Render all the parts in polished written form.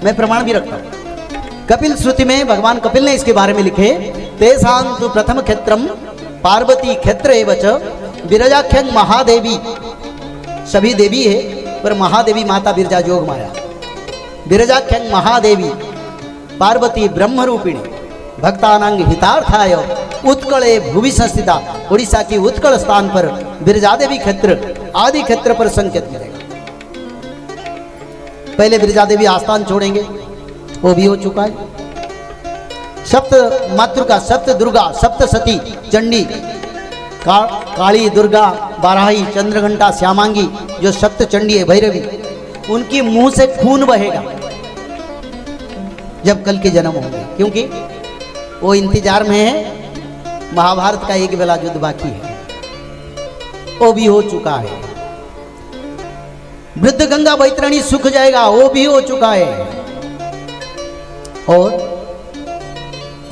मैं प्रमाण भी रखता हूं। कपिल श्रुति में भगवान कपिल ने इसके बारे में लिखे, तेसांतु प्रथम क्षेत्रम पार्वती क्षेत्र एवच विरजाख्यं महादेवी। सभी देवी है पर महादेवी माता बिरजा जोग माया। विरजाख्यं महादेवी पार्वती ब्रह्म रूपिणी भक्तानांग हितार्थाय उत्कले भूवि संस्थिता। उड़ीसा की उत्कल स्थान पर बिरजा देवी क्षेत्र आदि क्षेत्र पर संकेत मिलेगा। पहले बिरजा देवी आस्थान छोड़ेंगे, वो भी हो चुका है। सप्त मातृका, सप्त दुर्गा, सप्त सती, चंडी, काली, दुर्गा, बाराही, चंद्रघंटा, श्यामांगी, जो सप्त चंडी है भैरवी, उनकी मुंह से खून बहेगा जब कल के जन्म होंगे, क्योंकि वो इंतजार में है। महाभारत का एक बेला युद्ध बाकी है, वो भी हो चुका है। वृद्ध गंगा बैतरणी सूख जाएगा, वो भी हो चुका है।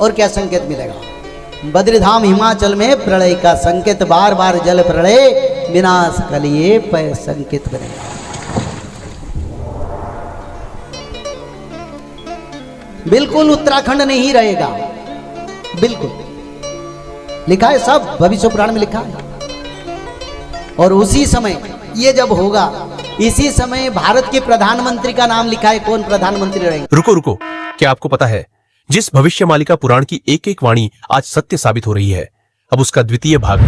और क्या संकेत मिलेगा? बद्रीधाम हिमाचल में प्रलय का संकेत, बार बार जल प्रलय विनाश कलिए पर संकेत बनेगा। बिल्कुल उत्तराखंड नहीं रहेगा, बिल्कुल लिखा है, सब भविष्य पुराण में लिखा है। और उसी समय ये जब होगा, इसी समय भारत के प्रधानमंत्री का नाम लिखा है, कौन प्रधानमंत्री रहेंगे। रुको रुको, क्या आपको पता है जिस भविष्यमालिका पुराण की एक एक वाणी आज सत्य साबित हो रही है, अब उसका द्वितीय भाग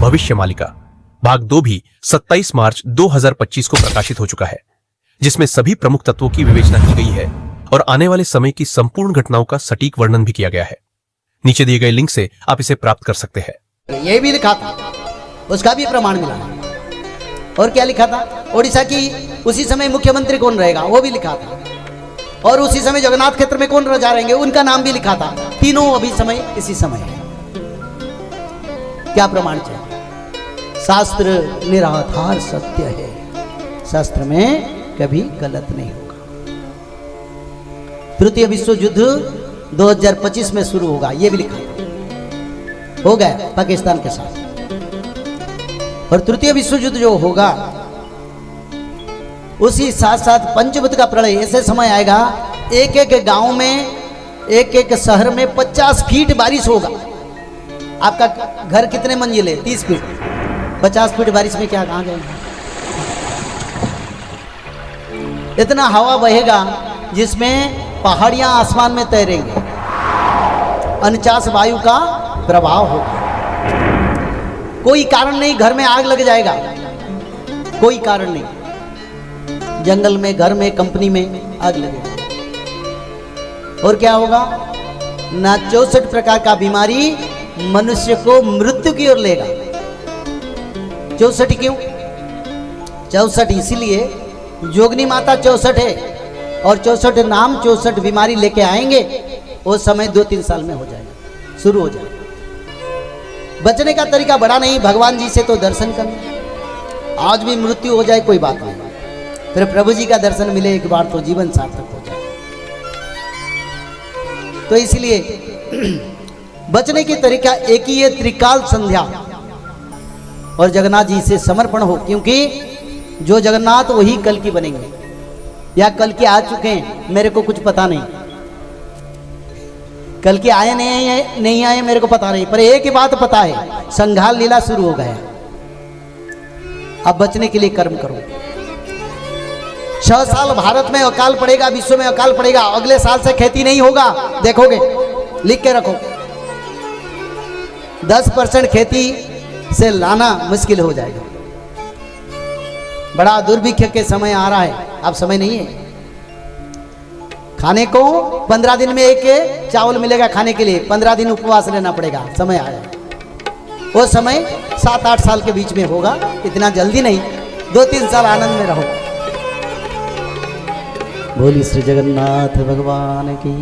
भविष्यमालिका भाग 2 भी 27 मार्च 2025 को प्रकाशित हो चुका है, जिसमें सभी प्रमुख तत्वों की विवेचना की गई है और आने वाले समय की संपूर्ण घटनाओं का सटीक वर्णन भी किया गया है। नीचे दिए गए लिंक से आप इसे प्राप्त कर सकते हैं। ये भी लिखा था, उसका भी प्रमाण मिला है। और क्या लिखा था? ओडिशा की उसी समय मुख्यमंत्री कौन रहेगा, वो भी लिखा था। और उसी समय जगन्नाथ क्षेत्र में कौन राजा रहेंगे, उनका नाम भी लिखा था। तीनों अभी समय इसी समय है। क्या प्रमाण चाहिए? शास्त्र निराधार सत्य है, शास्त्र में कभी गलत नहीं होगा। तृतीय विश्व युद्ध 2025 में शुरू होगा, यह भी लिखा हो गया पाकिस्तान के साथ। और तृतीय विश्व युद्ध जो होगा, उसी साथ साथ पंचभूत का प्रलय। ऐसे समय आएगा, एक एक गांव में, एक एक शहर में 50 फीट बारिश होगा। आपका घर कितने मंजिल है? 30 फीट। 50 फीट बारिश में क्या कहां जाएंगे? इतना हवा बहेगा जिसमें पहाड़ियां आसमान में तैरेंगे। 49 वायु का प्रभाव होगा। कोई कारण नहीं, घर में आग लग जाएगा, कोई कारण नहीं। जंगल में, घर में, कंपनी में आग लगेगा। और क्या होगा? ना 64 प्रकार का बीमारी मनुष्य को मृत्यु की ओर लेगा। 64 क्यों? 64 इसीलिए जोगनी माता 64 है, और 64 नाम 64 बीमारी लेके आएंगे। वो समय 2-3 साल में हो जाएगा, शुरू हो जाएगा। बचने का तरीका बड़ा नहीं, भगवान जी से तो दर्शन करना। आज भी मृत्यु हो जाए कोई बात नहीं, फिर प्रभु जी का दर्शन मिले एक बार तो जीवन सार्थक हो जाए। तो इसलिए बचने की तरीका एक ही है, त्रिकाल संध्या और जगन्नाथ जी से समर्पण हो। क्योंकि जो जगन्नाथ वही कल की बनेंगे, या कल के आ चुके हैं, मेरे को कुछ पता नहीं। कल के आए नहीं आए मेरे को पता नहीं, पर एक ही बात पता है, संघाल लीला शुरू हो गया। अब बचने के लिए कर्म करो। 6 साल भारत में अकाल पड़ेगा, विश्व में अकाल पड़ेगा। अगले साल से खेती नहीं होगा, देखोगे, लिख के रखो। 10% खेती से लाना मुश्किल हो जाएगा। बड़ा दुर्भिक्ष के समय आ रहा है, अब समय नहीं है। खाने को 15 दिन में एक चावल मिलेगा खाने के लिए, 15 दिन उपवास रहना पड़ेगा, समय आया। वो समय 7-8 साल के बीच में होगा, इतना जल्दी नहीं। 2-3 साल आनंद में रहो। बोली श्री जगन्नाथ भगवान की।